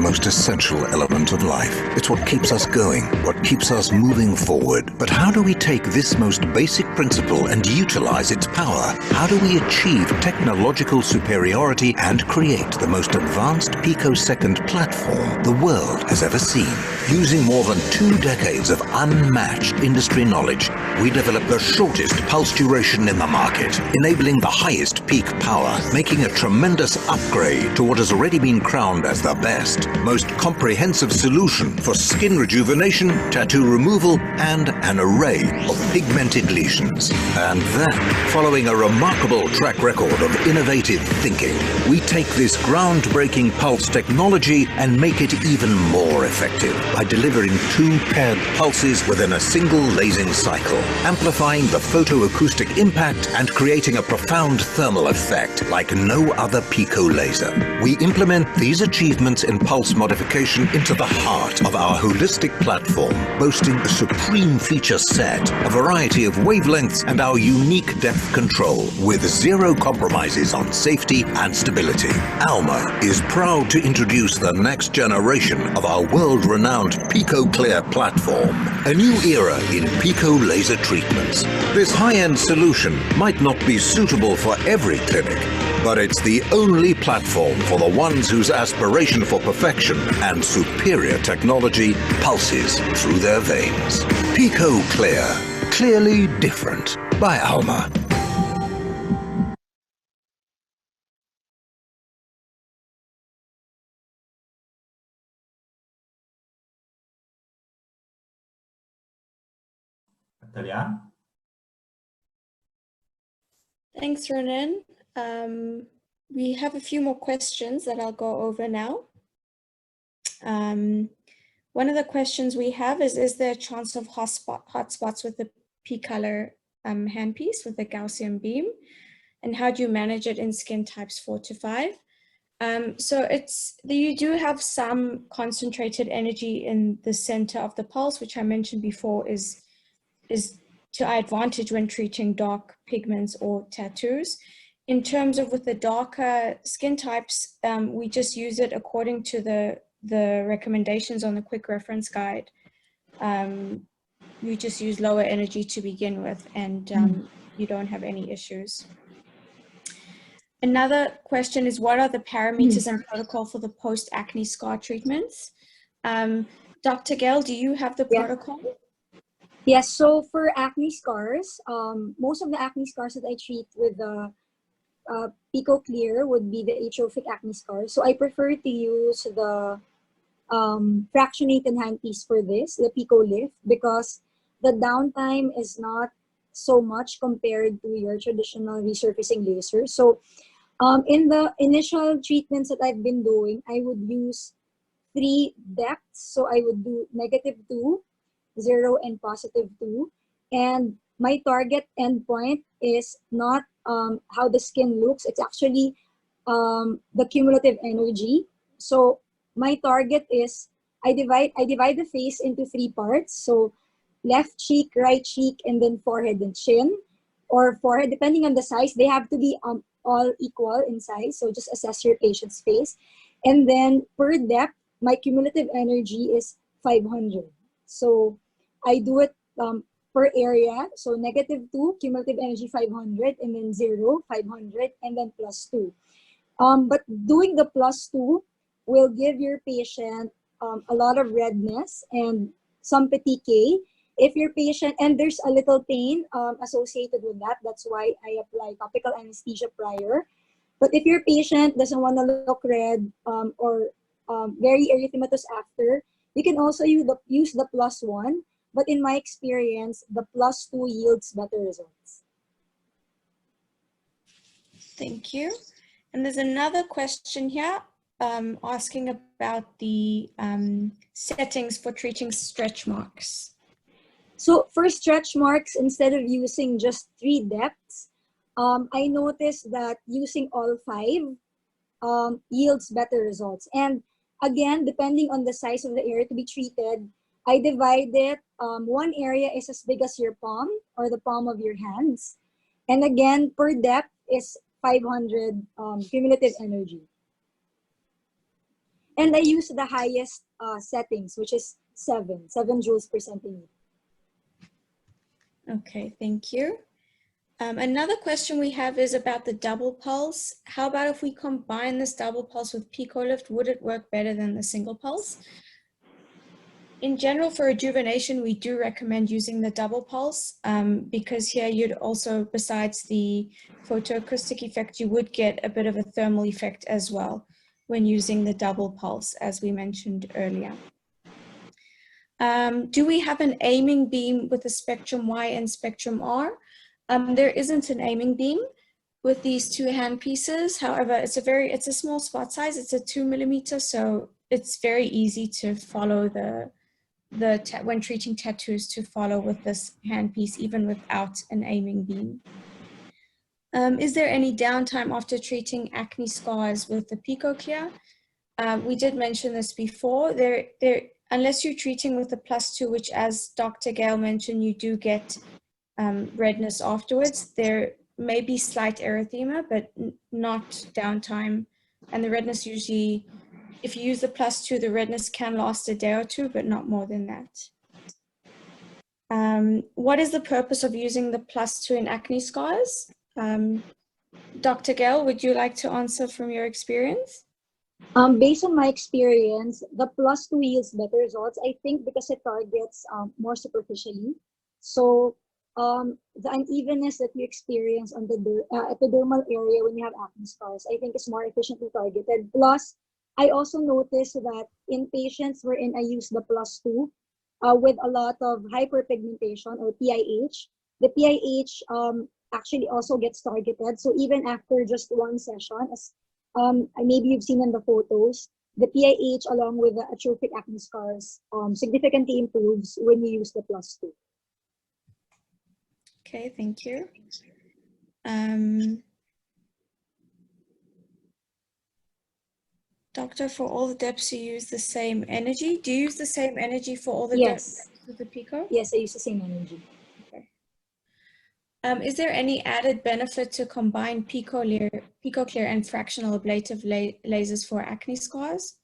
most essential element of life. It's what keeps us going, what keeps us moving forward. But how do we take this most basic principle and utilize its power? How do we achieve technological superiority and create the most advanced picosecond platform the world has ever seen? Using more than 2 decades of unmatched industry knowledge, we developed the shortest pulse duration in the market, enabling the highest peak power, making a tremendous upgrade to what has already been crowned as the best, most comprehensive solution for skin rejuvenation, tattoo removal, and an array of pigmented lesions. And then, following a remarkable track record of innovative thinking, we take this groundbreaking pulse technology and make it even more effective by delivering 2 paired pulses within a single lasing cycle, amplifying the photoacoustic impact and creating a profound thermal effect like no other pico laser. We implement these achievements in pulse modification into the heart of our holistic platform, boasting a supreme feature set, a variety of wavelengths, and our unique depth control with 0 compromises on safety and stability. Alma is proud to introduce the next generation of our world-renowned PICO CLEAR platform, a new era in pico laser treatments. This high-end solution might not be suitable for every clinic, but it's the only platform for the ones whose aspiration for perfection and superior technology pulses through their veins. PICO CLEAR, clearly different by Alma. Talia? Thanks, Ronan. We have a few more questions that I'll go over now. One of the questions we have is there a chance of hotspots with the P-color handpiece with the Gaussian beam? And how do you manage it in skin types 4 to 5? So you do have some concentrated energy in the center of the pulse, which I mentioned before is to our advantage when treating dark pigments or tattoos. In terms of with the darker skin types, we just use it according to the recommendations on the quick reference guide. We just use lower energy to begin with, and you don't have any issues. Another question is, what are the parameters and protocol for the post-acne scar treatments? Dr. Gail, do you have the protocol? Yes, so for acne scars, most of the acne scars that I treat with the PICO CLEAR would be the atrophic acne scars. So I prefer to use the fractionated handpiece for this, the PICO Lift, because the downtime is not so much compared to your traditional resurfacing laser. So in the initial treatments that I've been doing, I would use 3 depths. So I would do -2, 0, and +2. And my target endpoint is not how the skin looks. It's actually the cumulative energy. So my target is I divide the face into 3 parts. So left cheek, right cheek, and then forehead and chin, or forehead, depending on the size. They have to be all equal in size. So just assess your patient's face. And then per depth, my cumulative energy is 500. So I do it per area. So -2, cumulative energy 500, and then 0, 500, and then +2. But doing the +2 will give your patient a lot of redness and some petechiae. If your patient, and there's a little pain associated with that, that's why I apply topical anesthesia prior. But if your patient doesn't want to look red or very erythematous after, you can also use the +1. But in my experience, the +2 yields better results. Thank you. And there's another question here asking about the settings for treating stretch marks. So for stretch marks, instead of using just 3 depths, I noticed that using all 5 yields better results. And again, depending on the size of the area to be treated, I divide it. One area is as big as your palm or the palm of your hands. And again, per depth is 500 cumulative energy. And I use the highest settings, which is 7 joules per centimeter. Okay, thank you. Another question we have is about the double pulse. How about if we combine this double pulse with PicoLift, would it work better than the single pulse? In general, for rejuvenation, we do recommend using the double pulse because here you'd also, besides the photoacoustic effect, you would get a bit of a thermal effect as well when using the double pulse, as we mentioned earlier. Do we have an aiming beam with a spectrum Y and spectrum R? There isn't an aiming beam with these two handpieces. However, it's a small spot size. It's a 2 millimeter, so it's very easy to follow when treating tattoos, to follow with this handpiece, even without an aiming beam. Is there any downtime after treating acne scars with the PICO CLEAR? We did mention this before. Unless you're treating with the +2, which, as Dr. Gale mentioned, you do get redness afterwards. There may be slight erythema, but not downtime. And the redness usually, if you use the +2, the redness can last a day or two, but not more than that. What is the purpose of using the +2 in acne scars? Dr. Gale, would you like to answer from your experience? Based on my experience, the +2 yields better results, I think, because it targets more superficially. So the unevenness that you experience on the epidermal area when you have acne scars, I think, is more efficiently targeted. Plus, I also noticed that in patients wherein I use the +2 with a lot of hyperpigmentation or PIH, the PIH actually also gets targeted. So even after just one session, as maybe you've seen in the photos, the PIH along with the atrophic acne scars significantly improves when you use the +2. Okay, thank you. Doctor, for all the depths you use the same energy. Do you use the same energy for all the depths with the PICO? Yes, I use the same energy. Okay. Is there any added benefit to combine PICO CLEAR and fractional ablative lasers for acne scars?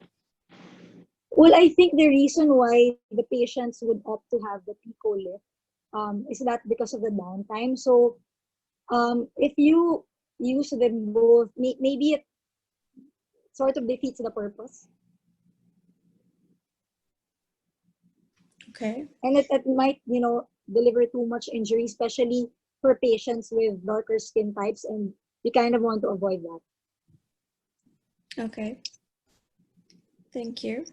Well, I think the reason why the patients would opt to have the PICO lift is that because of the downtime. So if you use them both, maybe it sort of defeats the purpose. Okay. And it might, deliver too much injury, especially for patients with darker skin types, and you kind of want to avoid that. Okay. Thank you.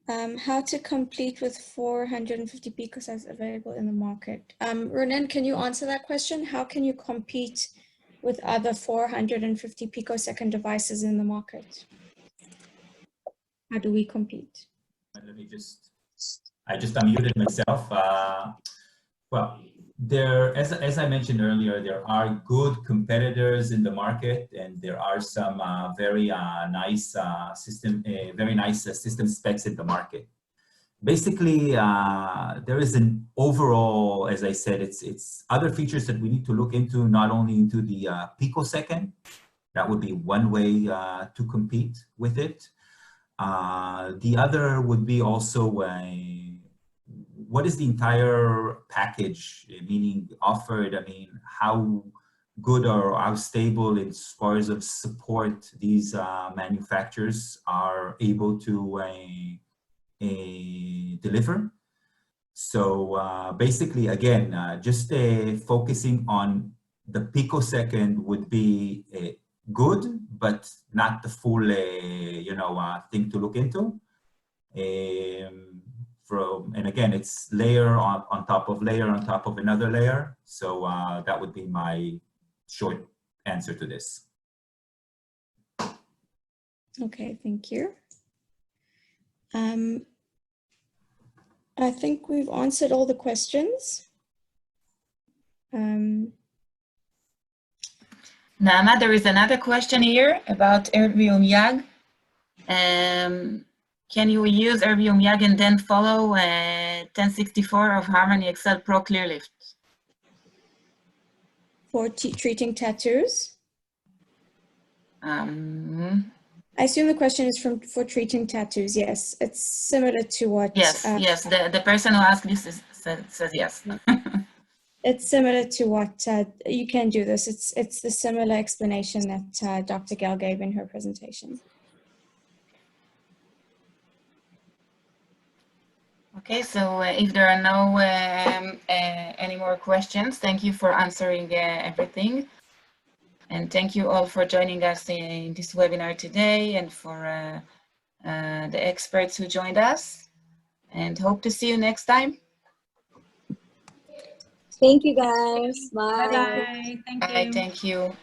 How to complete with 450 picosize available in the market? Ronan, can you answer that question? How can you compete with other 450 picosecond devices in the market? How do we compete? Let me I just unmuted myself. Well, as I mentioned earlier, there are good competitors in the market, and there are some very nice system specs in the market. Basically, there is an overall, as I said, it's other features that we need to look into, not only into the picosecond. That would be one way to compete with it. The other would be also what is the entire package, meaning offered? I mean, how good or how stable as far as of support these manufacturers are able to deliver. So basically, again, just focusing on the picosecond would be good, but not the full, thing to look into. And again, it's layer on top of layer on top of another layer. So that would be my short answer to this. Okay, thank you. I think we've answered all the questions. Naama, there is another question here about Erbium YAG. Can you use Erbium YAG and then follow 1064 of Harmony Excel Pro Clear Lift? For treating tattoos? I assume the question is for treating tattoos. Yes, it's similar to what. Yes, yes. The person who asked this says yes. It's similar to what you can do this. It's the similar explanation that Dr. Gail gave in her presentation. Okay, so if there are no any more questions, thank you for answering everything. And thank you all for joining us in this webinar today, and for the experts who joined us. And hope to see you next time. Thank you, guys. Bye. Bye-bye. Thank you. Bye, thank you.